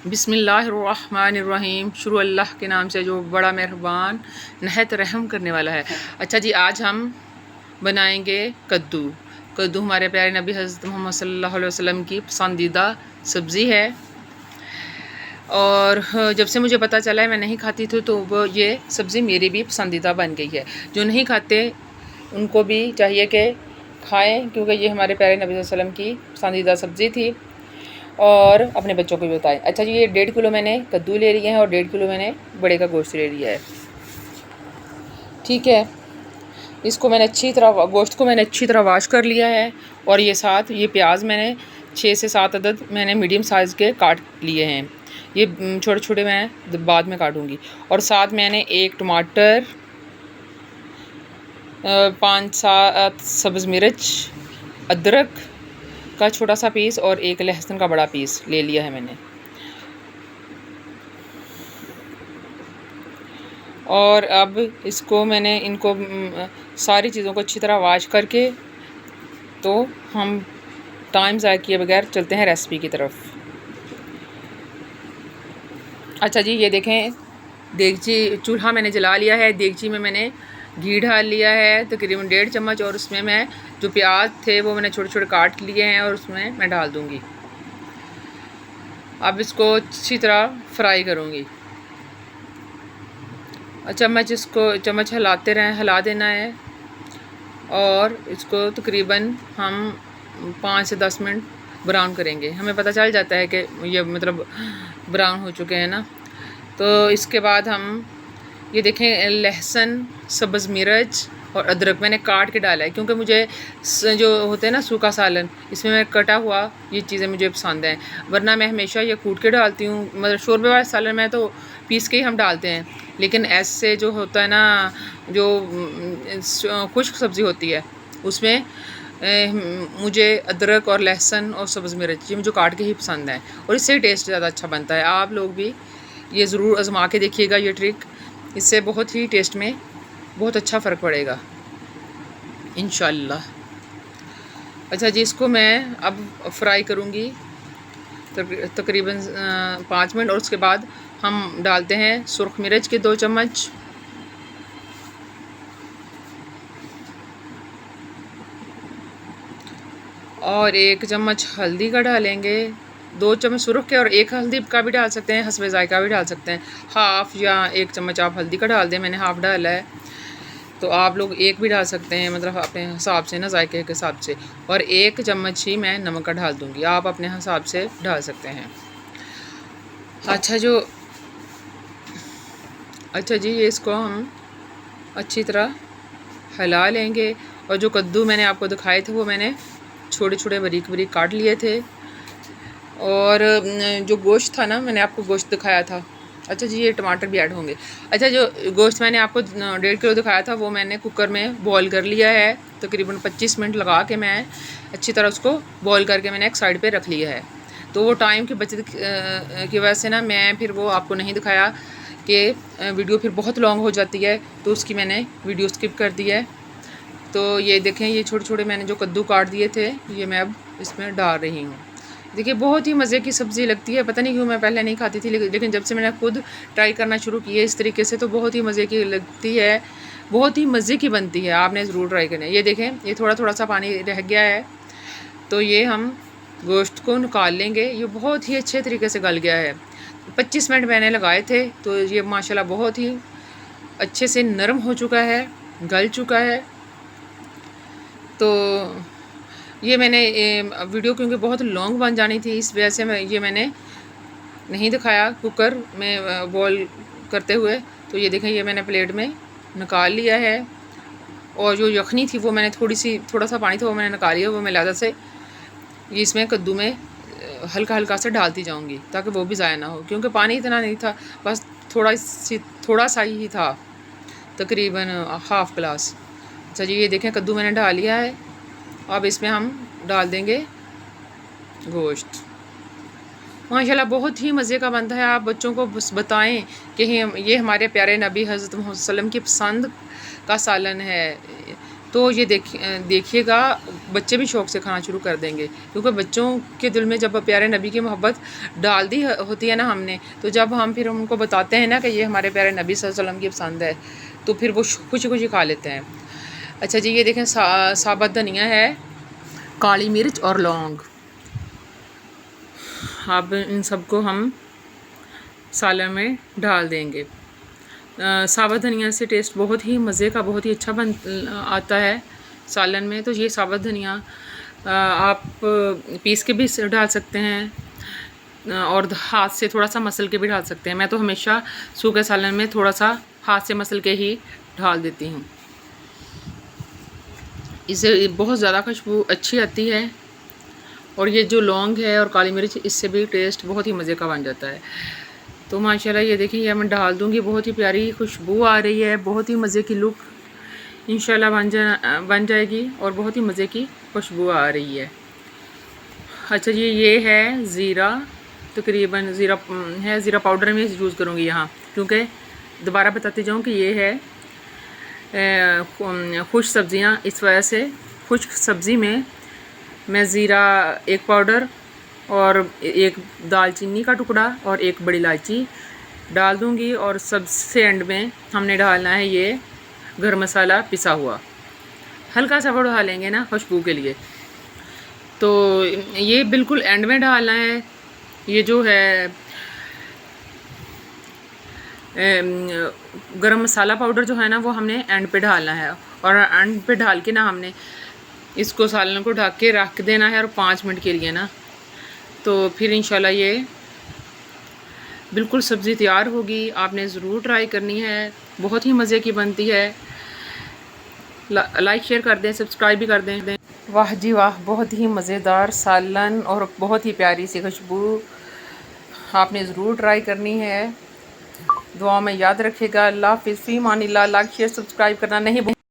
बिस्मिल्लाहिर्रहमानिर्रहीम। शुरू अल्लाह के नाम से जो बड़ा मेहरबान नहायत रहम करने वाला है। अच्छा जी, आज हम बनाएंगे कद्दू। कद्दू हमारे प्यारे नबी हज़रत मोहम्मद सल्लल्लाहु अलैहि वसल्लम की पसंदीदा सब्ज़ी है और जब से मुझे पता चला है, मैं नहीं खाती थी, तो वो ये सब्ज़ी मेरी भी पसंदीदा बन गई है। जो नहीं खाते उनको भी चाहिए कि खाएं, क्योंकि ये हमारे प्यारे नबी सल्लल्लाहु अलैहि वसल्लम की पसंदीदा सब्ज़ी थी और अपने बच्चों को भी बताएं। अच्छा जी, ये 1.5 किलो मैंने कद्दू ले लिए हैं और 1.5 किलो मैंने बड़े का गोश्त ले लिया है। ठीक है, इसको मैंने गोश्त को मैंने अच्छी तरह वॉश कर लिया है और ये साथ ये प्याज मैंने 6 से 7 अदद मैंने मीडियम साइज़ के काट लिए हैं। ये छोटे छोटे मैं बाद में काटूंगी। और साथ मैंने एक टमाटर, 5-7 सब्ज़ मिर्च, अदरक का छोटा सा पीस और एक लहसुन का बड़ा पीस ले लिया है मैंने। और अब इसको मैंने इनको सारी चीज़ों को अच्छी तरह वॉश करके, तो हम टाइम ज़ाया किए बगैर चलते हैं रेसिपी की तरफ। अच्छा जी, ये देखें, देगची चूल्हा मैंने जला लिया है। देगची में मैंने घी डाल लिया है तकरीबन 1.5 चम्मच, और उसमें मैं जो प्याज थे वो मैंने छोटे छोटे काट लिए हैं और उसमें मैं डाल दूँगी। अब इसको अच्छी तरह फ्राई करूँगी। चम्मच हिला देना है और इसको तकरीबन हम 5 से 10 मिनट ब्राउन करेंगे। हमें पता चल जाता है कि ये मतलब ब्राउन हो चुके हैं ना। तो इसके बाद हम ये देखें, लहसुन, सब्ज़ मिर्च और अदरक मैंने काट के डाला है, क्योंकि मुझे जो होते हैं ना सूखा सालन, इसमें मैं कटा हुआ ये चीज़ें मुझे पसंद हैं। वरना मैं हमेशा ये कूट के डालती हूँ। मतलब शोरबे वाले सालन में तो पीस के ही हम डालते हैं, लेकिन ऐसे जो होता है ना, जो खुश्क सब्ज़ी होती है, उसमें मुझे अदरक और लहसुन और सब्ज़ मिर्च ये मुझे काट के ही पसंद है और इससे टेस्ट ज़्यादा अच्छा बनता है। आप लोग भी ये ज़रूर आजमा के देखिएगा ये ट्रिक, इससे बहुत ही टेस्ट में बहुत अच्छा फ़र्क पड़ेगा इंशाल्लाह। अच्छा जी, इसको मैं अब फ्राई करूँगी तकरीबन 5 मिनट, और उसके बाद हम डालते हैं सुर्ख मिर्च के 2 चम्मच, और 1 चम्मच हल्दी का डालेंगे। 2 चम्मच सुर्ख के और 1 हल्दी का भी डाल सकते हैं, हस्बे जायका भी डाल सकते हैं। हाफ़ या 1 चम्मच आप हल्दी का डाल दें, मैंने हाफ़ डाला है, तो आप लोग 1 भी डाल सकते हैं, मतलब अपने हिसाब से ना, जायके के हिसाब से। और 1 चम्मच ही मैं नमक का डाल दूँगी, आप अपने हिसाब से डाल सकते हैं। अच्छा जी, ये इसको हम अच्छी तरह हिला लेंगे। और जो कद्दू मैंने आपको दिखाए थे वो मैंने छोटे छोटे बारीक बारीक काट लिए थे। और जो गोश्त था ना, मैंने आपको गोश्त दिखाया था। अच्छा जी, ये टमाटर भी ऐड होंगे। अच्छा, जो गोश्त मैंने आपको 1.5 किलो दिखाया था वो मैंने कुकर में बॉईल कर लिया है। तकरीबन 25 मिनट लगा के मैं अच्छी तरह उसको बॉईल करके मैंने एक साइड पे रख लिया है। तो वो टाइम की बचत की वजह से ना, मैं फिर वो आपको नहीं दिखाया कि वीडियो फिर बहुत लॉन्ग हो जाती है, तो उसकी मैंने वीडियो स्किप कर दी है। तो ये देखें, ये छोटे छोटे मैंने जो कद्दू काट दिए थे, ये मैं अब इसमें डाल रही हूँ। देखिए, बहुत ही मज़े की सब्ज़ी लगती है। पता नहीं क्यों मैं पहले नहीं खाती थी, लेकिन जब से मैंने खुद ट्राई करना शुरू की है इस तरीके से, तो बहुत ही मज़े की लगती है, बहुत ही मज़े की बनती है। आपने ज़रूर ट्राई करना है। ये देखें, ये थोड़ा थोड़ा सा पानी रह गया है, तो ये हम गोश्त को निकाल लेंगे। ये बहुत ही अच्छे तरीके से गल गया है। 25 मिनट मैंने लगाए थे, तो ये माशाल्लाह बहुत ही अच्छे से नरम हो चुका है, गल चुका है। तो ये मैंने वीडियो क्योंकि बहुत लॉन्ग बन जानी थी, इस वजह से मैंने नहीं दिखाया कुकर में बॉईल करते हुए। तो ये देखें, ये मैंने प्लेट में निकाल लिया है। और जो यखनी थी वो मैंने थोड़ा सा पानी था वो मैंने निकाल लिया। वो मैं लादा से ये इसमें कद्दू में हल्का हल्का से डालती जाऊंगी, ताकि वो भी ज़ाया ना हो, क्योंकि पानी इतना नहीं था, बस थोड़ा सा ही था, तकरीबन हाफ़ गिलास। अच्छा जी, ये देखें, कद्दू मैंने डाल लिया है। अब इसमें हम डाल देंगे गोश्त। माशाल्लाह बहुत ही मज़े का बनता है। आप बच्चों को बस बताएं कि ये हमारे प्यारे नबी हज़रत मोहम्मद सल्लम की पसंद का सालन है। तो ये देखिएगा, बच्चे भी शौक़ से खाना शुरू कर देंगे, क्योंकि बच्चों के दिल में जब प्यारे नबी की मोहब्बत डाल दी होती है ना हमने, तो जब हम फिर उनको बताते हैं ना कि ये हमारे प्यारे नबी सल्लल्लाहु अलैहि वसल्लम की पसंद है, तो फिर वो खुशी खुशी खा लेते हैं। अच्छा जी, ये देखें साबुत धनिया है, काली मिर्च और लौंग। अब इन सबको हम सालन में डाल देंगे। साबुत धनिया से टेस्ट बहुत ही मज़े का, बहुत ही अच्छा आता है सालन में। तो ये साबुत धनिया आप पीस के भी डाल सकते हैं और हाथ से थोड़ा सा मसल के भी डाल सकते हैं। मैं तो हमेशा सूखे सालन में थोड़ा सा हाथ से मसल के ही डाल देती हूँ, इससे बहुत ज़्यादा खुशबू अच्छी आती है। और ये जो लौंग है और काली मिर्च, इससे भी टेस्ट बहुत ही मज़े का बन जाता है। तो माशाल्लाह ये देखिए, ये मैं डाल दूँगी, बहुत ही प्यारी खुशबू आ रही है, बहुत ही मज़े की लुक इंशाल्लाह बन जाएगी और बहुत ही मज़े की खुशबू आ रही है। अच्छा जी, ये है ज़ीरा, तकरीबन ज़ीरा है, ज़ीरा पाउडर में यूज़ करूँगी यहाँ, क्योंकि दोबारा बताती जाऊँ कि ये है खुश्क सब्ज़ियाँ, इस वजह से खुश्क सब्ज़ी में मैं ज़ीरा एक पाउडर और एक दालचीनी का टुकड़ा और एक बड़ी इलायची डाल दूँगी। और सबसे एंड में हमने डालना है ये गरम मसाला पिसा हुआ, हल्का सा वो डालेंगे ना खुशबू के लिए, तो ये बिल्कुल एंड में डालना है। ये जो है गरम मसाला पाउडर जो है ना, वो हमने एंड पे डालना है, और एंड पे डाल के ना हमने इसको सालन को ढक के रख देना है और 5 मिनट के लिए ना, तो फिर इंशाल्लाह ये बिल्कुल सब्ज़ी तैयार होगी। आपने ज़रूर ट्राई करनी है, बहुत ही मज़े की बनती है। लाइक शेयर कर दें, सब्सक्राइब भी कर दें। वाह जी वाह, बहुत ही मज़ेदार सालन और बहुत ही प्यारी सी खुशबू, आपने ज़रूर ट्राई करनी है। दुआ में याद रखिएगा। अल्लाह हाफ़िज़, फ़ी अमानिल्लाह। लाइक शेयर सब्सक्राइब करना नहीं